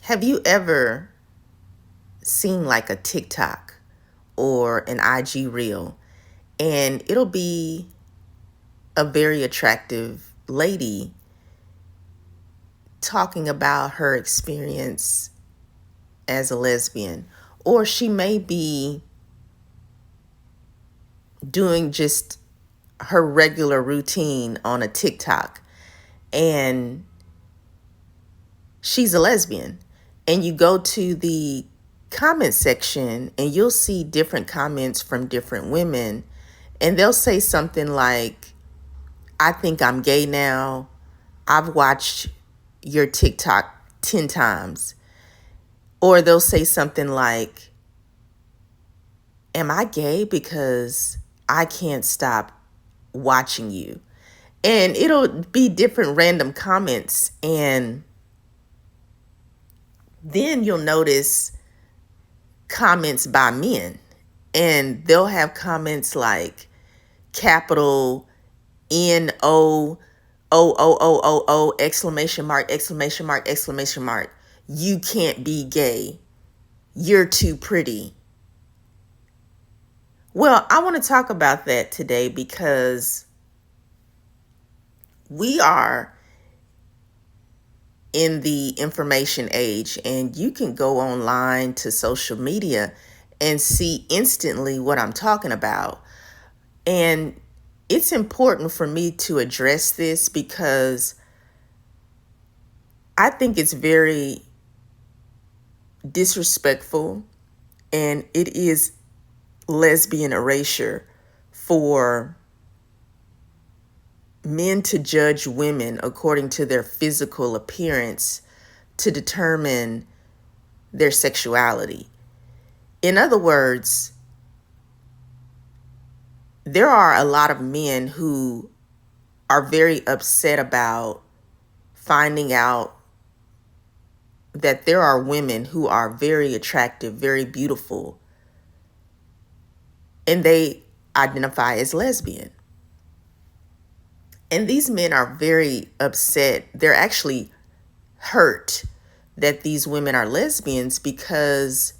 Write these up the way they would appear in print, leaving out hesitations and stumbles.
Have you ever seen like a TikTok or an IG reel, and it'll be a very attractive lady talking about her experience as a lesbian, or she may be doing just her regular routine on a TikTok, and she's a lesbian. And you go to the comment section and you'll see different comments from different women, and they'll say something like, I think I'm gay now. I've watched your TikTok 10 times. Or they'll say something like, am I gay because I can't stop watching you? And it'll be different random comments. And then you'll notice comments by men. And they'll have comments like capital NOOOOO exclamation mark, exclamation mark, exclamation mark. You can't be gay. You're too pretty. Well, I want to talk about that today because we are in the information age, and you can go online to social media and see instantly what I'm talking about. And it's important for me to address this because I think it's very disrespectful, and it is lesbian erasure for men to judge women according to their physical appearance to determine their sexuality. In other words, there are a lot of men who are very upset about finding out that there are women who are very attractive, very beautiful, and they identify as lesbian. And these men are very upset. They're actually hurt that these women are lesbians because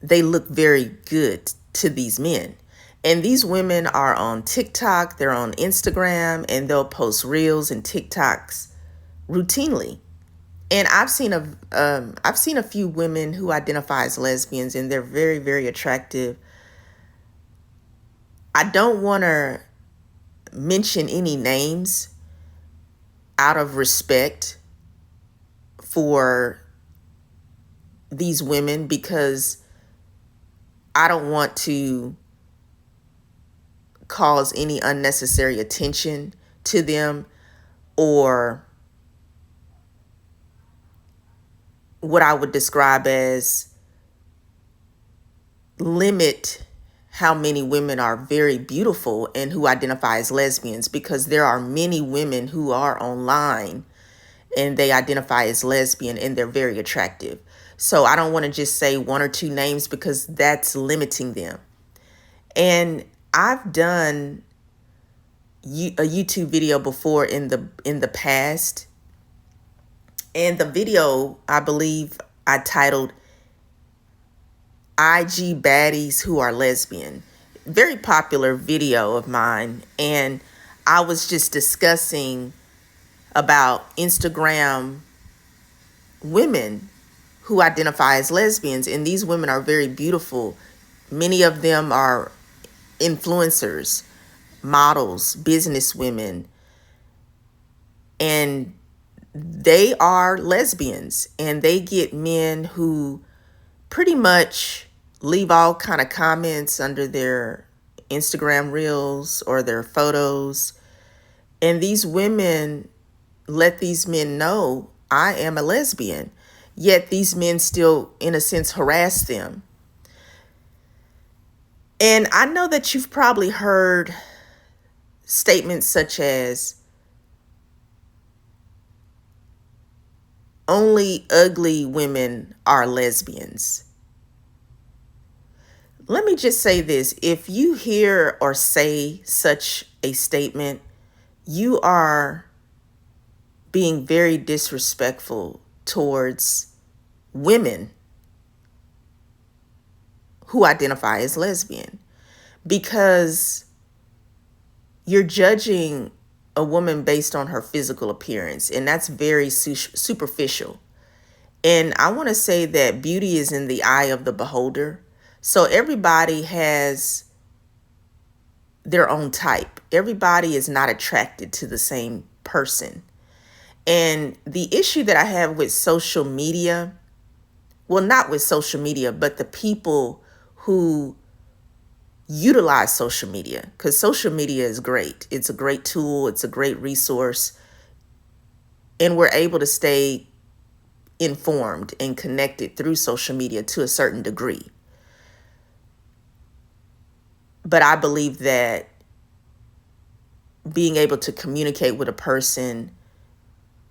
they look very good to these men. And these women are on TikTok, they're on Instagram, and they'll post reels and TikToks routinely. And I've seen a few women who identify as lesbians, and they're very, very attractive. I don't want to mention any names out of respect for these women because I don't want to cause any unnecessary attention to them or what I would describe as limit how many women are very beautiful and who identify as lesbians, because there are many women who are online and they identify as lesbian and they're very attractive. So I don't want to just say one or two names because that's limiting them. And I've done a YouTube video before in the past, and the video, I believe I titled IG Baddies Who Are Lesbian. Very popular video of mine. And I was just discussing about Instagram women who identify as lesbians. And these women are very beautiful. Many of them are influencers, models, business women. And they are lesbians, and they get men who pretty much leave all kind of comments under their Instagram reels or their photos. And these women let these men know, I am a lesbian. Yet these men still, in a sense, harass them. And I know that you've probably heard statements such as, only ugly women are lesbians. Let me just say this. If you hear or say such a statement, you are being very disrespectful towards women who identify as lesbian, because you're judging a woman based on her physical appearance, and that's very superficial. And I want to say that beauty is in the eye of the beholder. So everybody has their own type. Everybody is not attracted to the same person. And the issue that I have with social media, well, not with social media, but the people who utilize social media, because social media is great. It's a great tool. It's a great resource. And we're able to stay informed and connected through social media to a certain degree. But I believe that being able to communicate with a person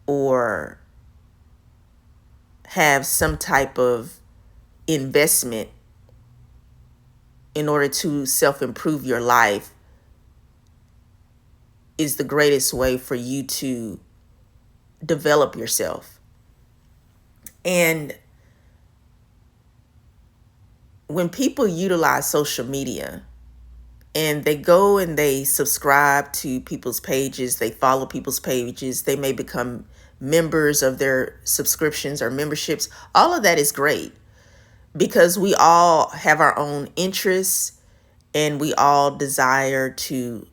or have some type of investment in order to self-improve your life is the greatest way for you to develop yourself. And when people utilize social media and they go and they subscribe to people's pages, they follow people's pages, they may become members of their subscriptions or memberships, all of that is great, because we all have our own interests and we all desire to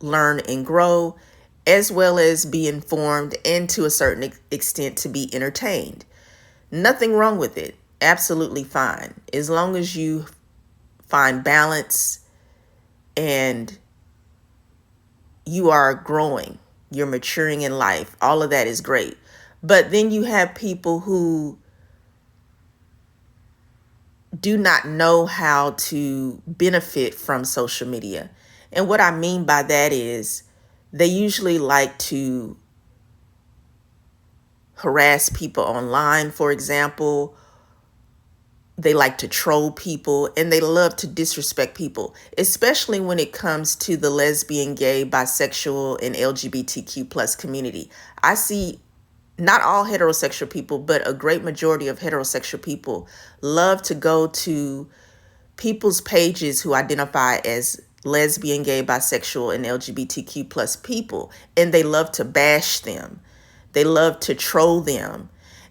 learn and grow, as well as be informed and to a certain extent to be entertained. Nothing wrong with it. Absolutely fine. As long as you find balance and you are growing, you're maturing in life, all of that is great. But then you have people who do not know how to benefit from social media. And what I mean by that is they usually like to harass people online, for example. They like to troll people, and they love to disrespect people, especially when it comes to the lesbian, gay, bisexual, and LGBTQ plus community. I see not all heterosexual people, but a great majority of heterosexual people love to go to people's pages who identify as lesbian, gay, bisexual, and LGBTQ plus people, and they love to bash them. They love to troll them.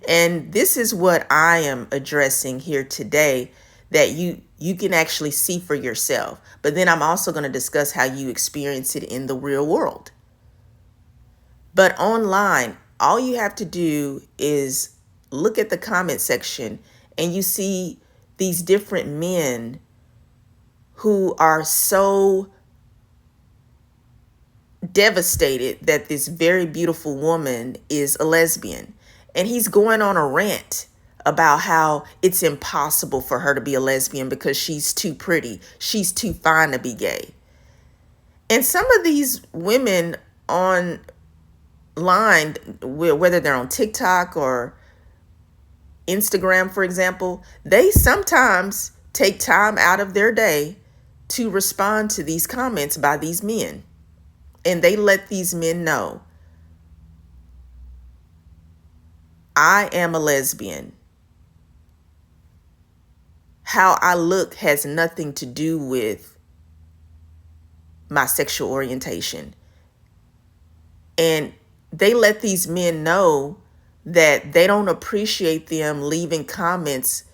And this is what I am addressing here today, that you can actually see for yourself. But then I'm also going to discuss how you experience it in the real world. But online, all you have to do is look at the comment section and you see these different men who are so devastated that this very beautiful woman is a lesbian. And he's going on a rant about how it's impossible for her to be a lesbian because she's too pretty. She's too fine to be gay. And some of these women online, whether they're on TikTok or Instagram, for example, they sometimes take time out of their day to respond to these comments by these men. And they let these men know, I am a lesbian. How I look has nothing to do with my sexual orientation. And they let these men know that they don't appreciate them leaving comments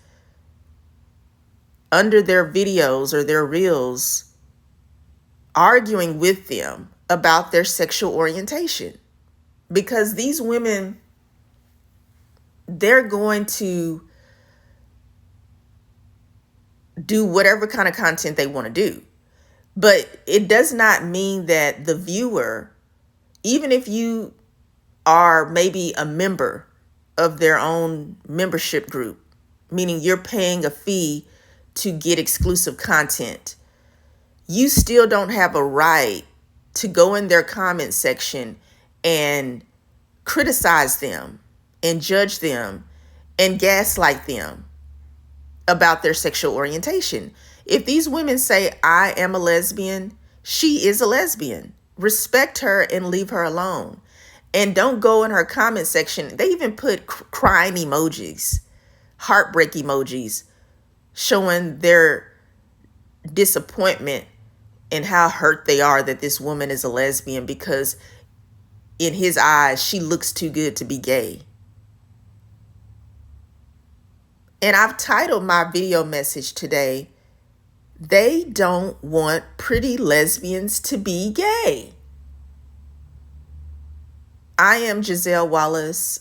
under their videos or their reels arguing with them about their sexual orientation. Because these women, they're going to do whatever kind of content they want to do. But it does not mean that the viewer, even if you are maybe a member of their own membership group, meaning you're paying a fee to get exclusive content, you still don't have a right to go in their comment section and criticize them and judge them and gaslight them about their sexual orientation. If these women say, I am a lesbian, she is a lesbian. Respect her and leave her alone. And don't go in her comment section. They even put crying emojis, heartbreak emojis, showing their disappointment and how hurt they are that this woman is a lesbian, because in his eyes, she looks too good to be gay. And I've titled my video message today, "They don't want pretty lesbians to be gay." I am Giselle Wallace.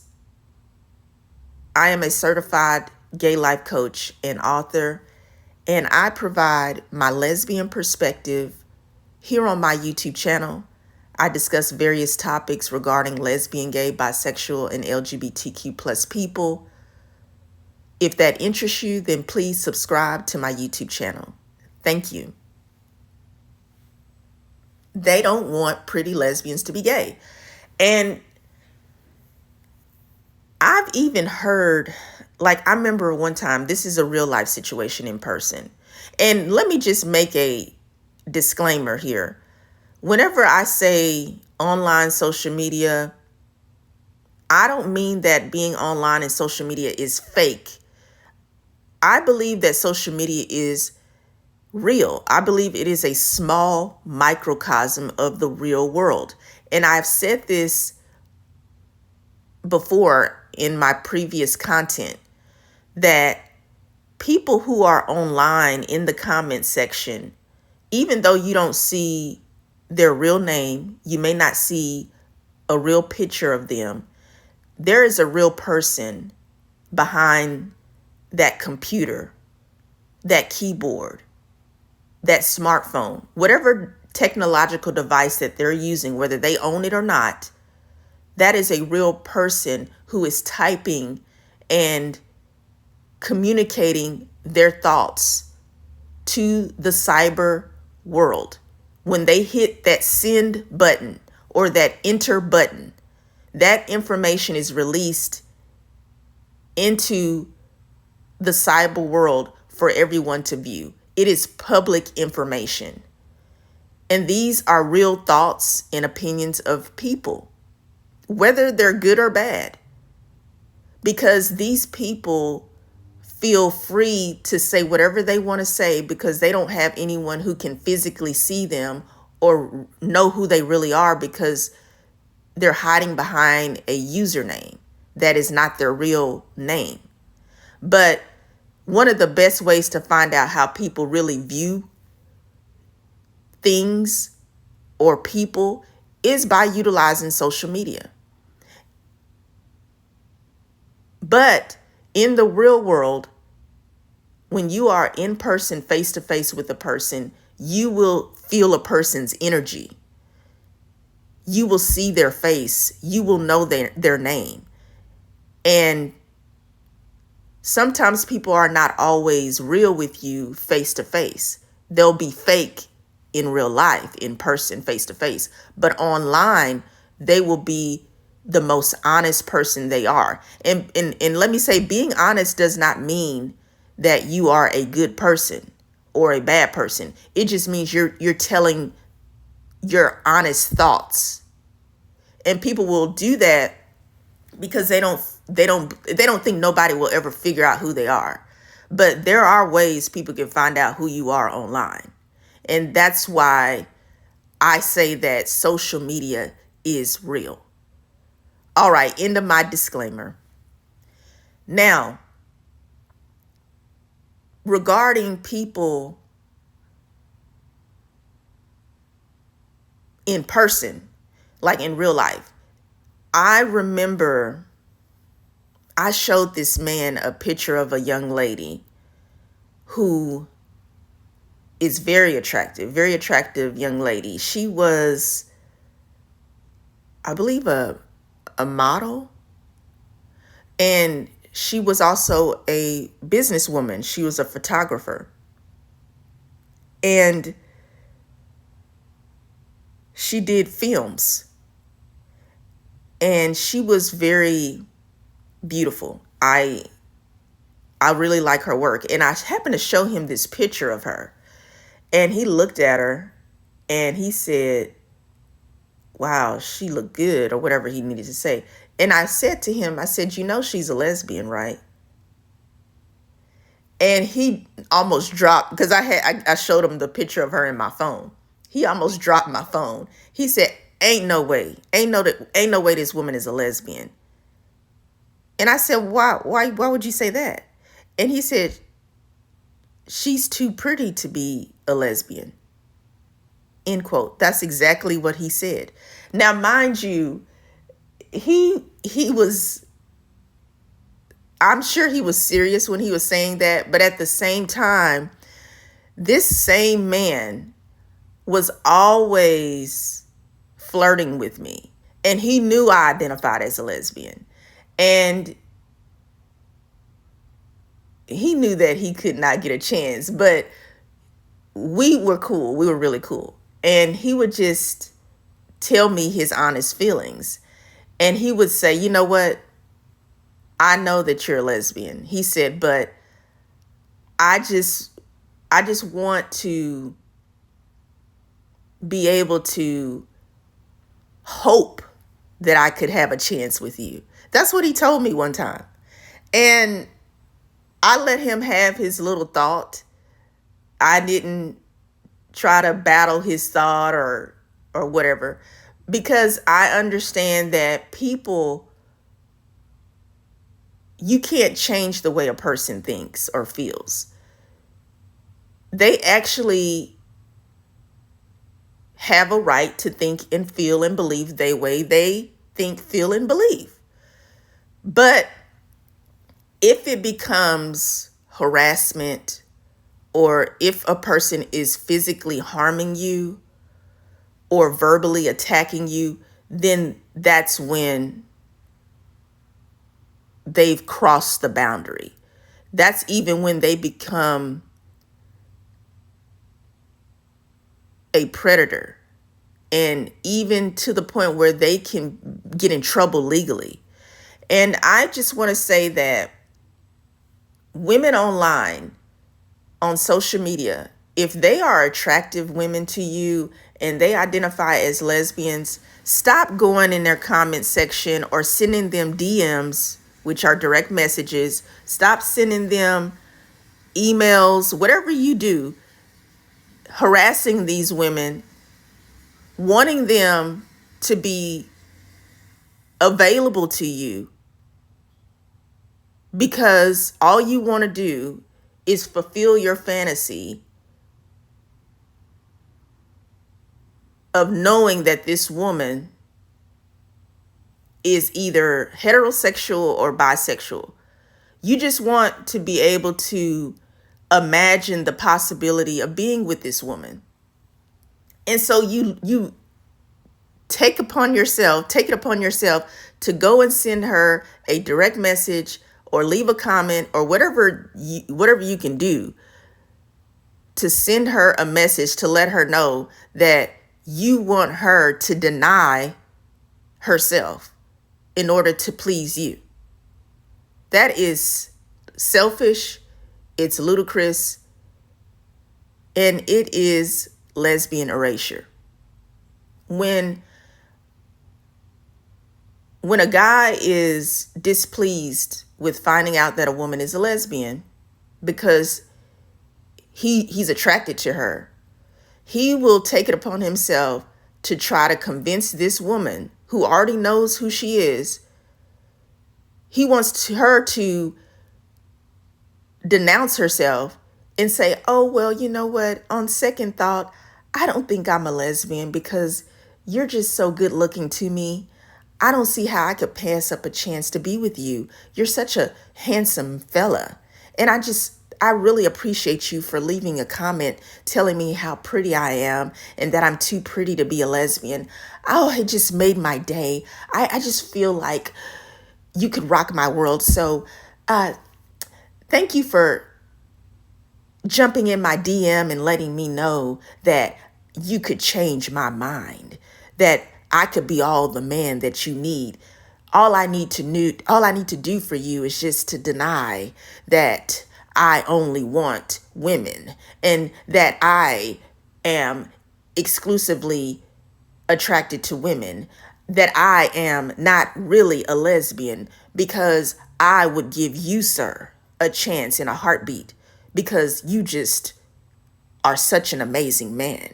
I am a certified gay life coach and author, and I provide my lesbian perspective here on my YouTube channel. I discuss various topics regarding lesbian, gay, bisexual, and LGBTQ plus people. If that interests you, then please subscribe to my YouTube channel. Thank you. They don't want pretty lesbians to be gay. And I've even heard, like, I remember one time, this is a real life situation in person. And let me just make a disclaimer here. Whenever I say online social media, I don't mean that being online and social media is fake. I believe that social media is real. I believe it is a small microcosm of the real world. And I've said this before in my previous content, that people who are online in the comment section, even though you don't see their real name, you may not see a real picture of them, there is a real person behind that computer, that keyboard, that smartphone, whatever technological device that they're using, whether they own it or not. That is a real person who is typing and communicating their thoughts to the cyber world. When they hit that send button or that enter button, that information is released into the cyber world for everyone to view. It is public information. And these are real thoughts and opinions of people, whether they're good or bad, because these people feel free to say whatever they want to say because they don't have anyone who can physically see them or know who they really are, because they're hiding behind a username that is not their real name. But one of the best ways to find out how people really view things or people is by utilizing social media. But in the real world, when you are in person, face to face with a person, you will feel a person's energy. You will see their face. You will know their name. And sometimes people are not always real with you face to face. They'll be fake in real life, in person, face to face. But online, they will be the most honest person they are. And let me say, being honest does not mean that you are a good person or a bad person. It just means you're telling your honest thoughts. And people will do that because they don't think nobody will ever figure out who they are. But there are ways people can find out who you are online. And that's why I say that social media is real. All right, end of my disclaimer. Now, regarding people in person, like in real life, I remember I showed this man a picture of a young lady who is very attractive young lady. She was, I believe, a model. And she was also a businesswoman. She was a photographer. And she did films. And she was very beautiful. I really like her work. And I happened to show him this picture of her. And he looked at her and he said, wow, she looked good, or whatever he needed to say. And I said to him, I said, you know, she's a lesbian, right? And he almost dropped, because I showed him the picture of her in my phone. He almost dropped my phone. He said, ain't no way. Ain't no way this woman is a lesbian. And I said, why would you say that? And he said, she's too pretty to be a lesbian. End quote. That's exactly what he said. Now, mind you, he was, I'm sure he was serious when he was saying that, but at the same time, this same man was always flirting with me, and he knew I identified as a lesbian, and he knew that he could not get a chance, but we were cool. We were really cool. And he would just tell me his honest feelings. And he would say, you know what? I know that you're a lesbian. He said, but I just want to be able to hope that I could have a chance with you. That's what he told me one time. And I let him have his little thought. I didn't try to battle his thought or whatever, because I understand that people, you can't change the way a person thinks or feels. They actually have a right to think and feel and believe the way they think, feel, and believe. But if it becomes harassment, or if a person is physically harming you or verbally attacking you, then that's when they've crossed the boundary. That's even when they become a predator, and even to the point where they can get in trouble legally. And I just want to say that women online, on social media, if they are attractive women to you and they identify as lesbians, stop going in their comment section or sending them DMs, which are direct messages. Stop sending them emails, whatever you do, harassing these women, wanting them to be available to you, because all you want to do is fulfill your fantasy of knowing that this woman is either heterosexual or bisexual. You just want to be able to imagine the possibility of being with this woman. And so you take it upon yourself to go and send her a direct message or leave a comment or whatever you can do to send her a message to let her know that you want her to deny herself in order to please you. That is selfish, it's ludicrous, and it is lesbian erasure. When a guy is displeased with finding out that a woman is a lesbian because he's attracted to her, he will take it upon himself to try to convince this woman who already knows who she is. He wants her to denounce herself and say, oh, well, you know what? On second thought, I don't think I'm a lesbian because you're just so good looking to me. I don't see how I could pass up a chance to be with you. You're such a handsome fella. And I really appreciate you for leaving a comment telling me how pretty I am and that I'm too pretty to be a lesbian. Oh, it just made my day. I just feel like you could rock my world. So thank you for jumping in my DM and letting me know that you could change my mind, that I could be all the man that you need. All I need to do for you is just to deny that I only want women and that I am exclusively attracted to women, that I am not really a lesbian because I would give you, sir, a chance in a heartbeat because you just are such an amazing man.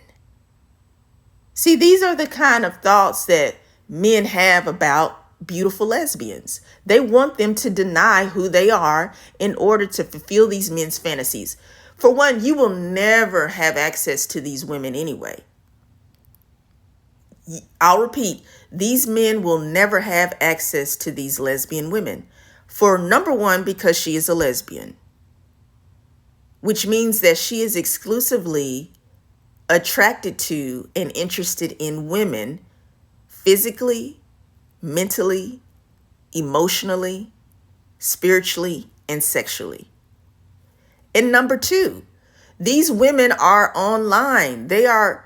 See, these are the kind of thoughts that men have about beautiful lesbians. They want them to deny who they are in order to fulfill these men's fantasies. For one, you will never have access to these women anyway. I'll repeat, these men will never have access to these lesbian women. For number one, because she is a lesbian, which means that she is exclusively attracted to and interested in women physically, mentally, emotionally, spiritually, and sexually. And number two, these women are online. The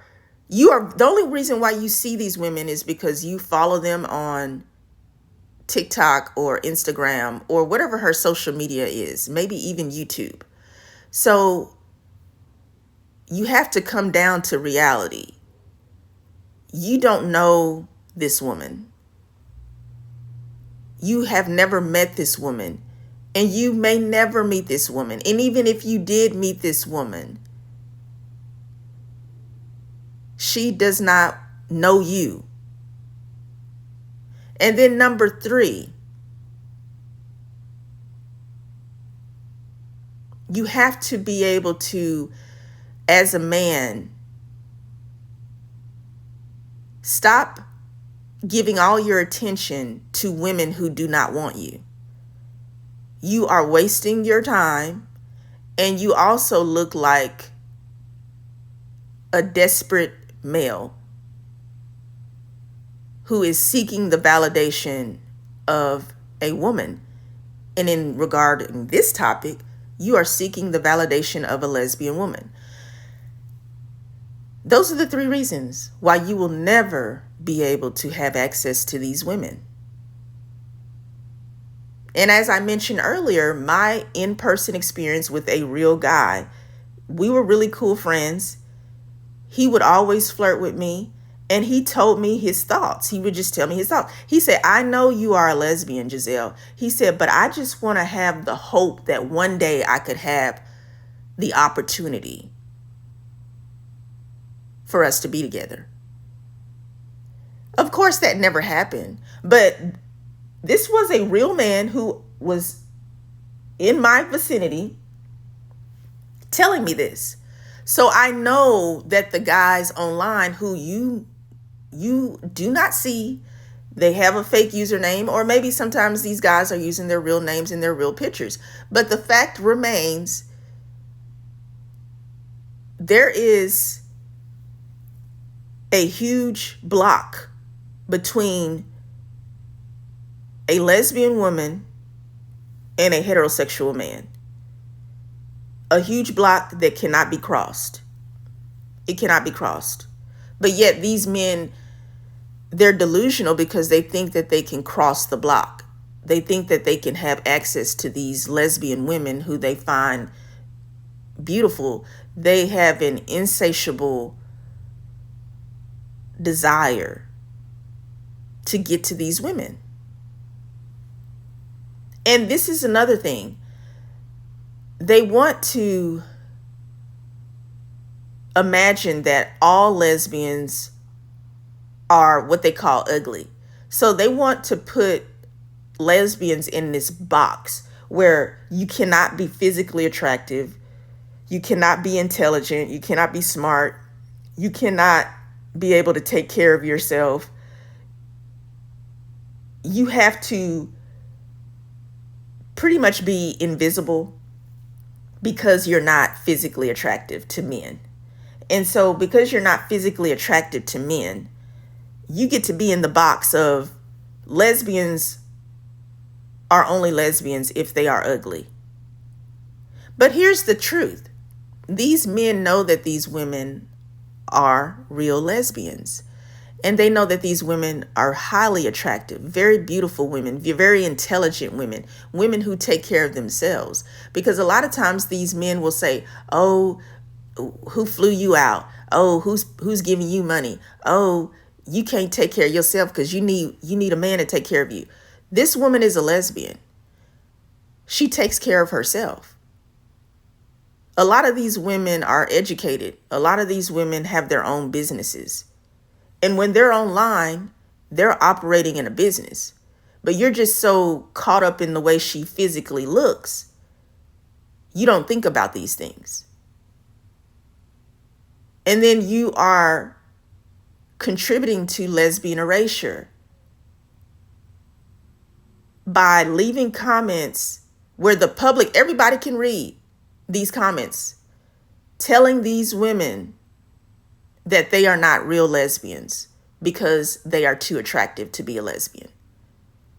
only reason why you see these women is because you follow them on TikTok or Instagram or whatever her social media is, maybe even YouTube. So you have to come down to reality. You don't know this woman. You have never met this woman, and you may never meet this woman. And even if you did meet this woman, she does not know you. And then number three, you have to be able to, as a man, stop giving all your attention to women who do not want you. You are wasting your time, and you also look like a desperate male who is seeking the validation of a woman. And in regarding this topic, you are seeking the validation of a lesbian woman. Those are the three reasons why you will never be able to have access to these women. And as I mentioned earlier, my in-person experience with a real guy, we were really cool friends. He would always flirt with me, and he told me his thoughts. He would just tell me his thoughts. He said, I know you are a lesbian, Giselle. He said, but I just want to have the hope that one day I could have the opportunity for us to be together. Of course, that never happened, but this was a real man who was in my vicinity telling me this. So I know that the guys online who you do not see, they have a fake username, or maybe sometimes these guys are using their real names and their real pictures. But the fact remains, there is a huge block between a lesbian woman and a heterosexual man. A huge block that cannot be crossed. It cannot be crossed. But yet these men, they're delusional because they think that they can cross the block. They think that they can have access to these lesbian women who they find beautiful. They have an insatiable desire to get to these women. And this is another thing. They want to imagine that all lesbians are what they call ugly. So they want to put lesbians in this box where you cannot be physically attractive, you cannot be intelligent, you cannot be smart, you cannot be able to take care of yourself. You have to pretty much be invisible because you're not physically attractive to men. And so because you're not physically attractive to men, you get to be in the box of lesbians are only lesbians if they are ugly. But here's the truth. These men know that these women are real lesbians. And they know that these women are highly attractive, very beautiful women, very intelligent women, women who take care of themselves. Because a lot of times these men will say, oh, who flew you out? Oh, who's giving you money? Oh, you can't take care of yourself because you need a man to take care of you. This woman is a lesbian. She takes care of herself. A lot of these women are educated. A lot of these women have their own businesses. And when they're online, they're operating in a business. But you're just so caught up in the way she physically looks, you don't think about these things. And then you are contributing to lesbian erasure by leaving comments where the public, everybody can read these comments, telling these women that they are not real lesbians because they are too attractive to be a lesbian.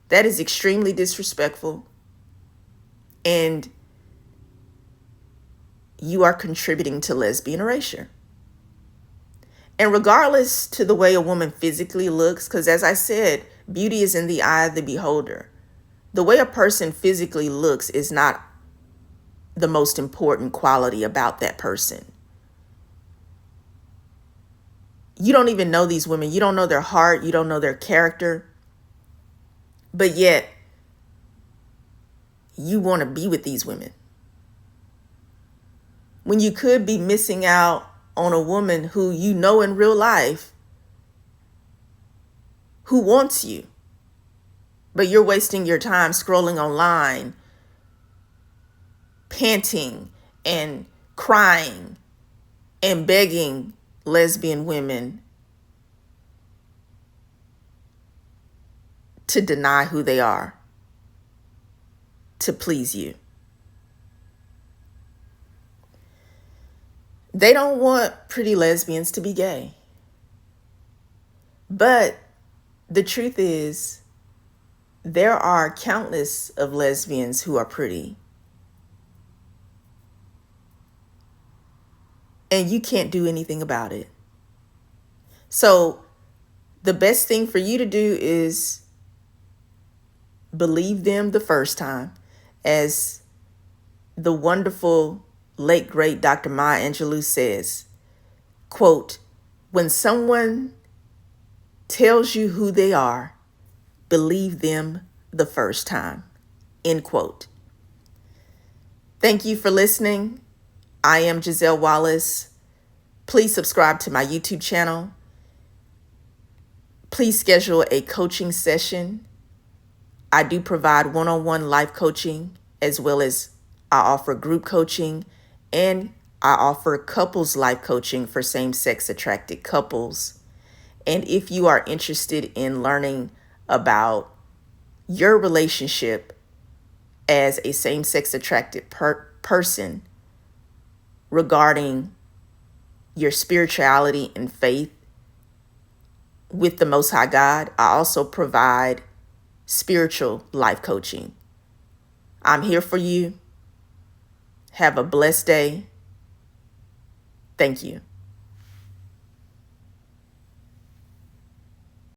That is extremely disrespectful. And you are contributing to lesbian erasure. And regardless to the way a woman physically looks, because as I said, beauty is in the eye of the beholder. The way a person physically looks is not the most important quality about that person. You don't even know these women. You don't know their heart. You don't know their character. But yet, you want to be with these women. When you could be missing out on a woman who you know in real life, who wants you. But you're wasting your time scrolling online, panting and crying and begging lesbian women to deny who they are, to please you. They don't want pretty lesbians to be gay. But the truth is, there are countless of lesbians who are pretty. And you can't do anything about it. So the best thing for you to do is believe them the first time. As the wonderful late great Dr. Maya Angelou says, quote, when someone tells you who they are, believe them the first time, end quote. Thank you for listening. I am Giselle Wallace. Please subscribe to my YouTube channel. Please schedule a coaching session. I do provide one-on-one life coaching, as well as I offer group coaching, and I offer couples life coaching for same-sex attracted couples. And if you are interested in learning about your relationship as a same-sex attracted person regarding your spirituality and faith with the Most High God, I also provide spiritual life coaching. I'm here for you. Have a blessed day. Thank you.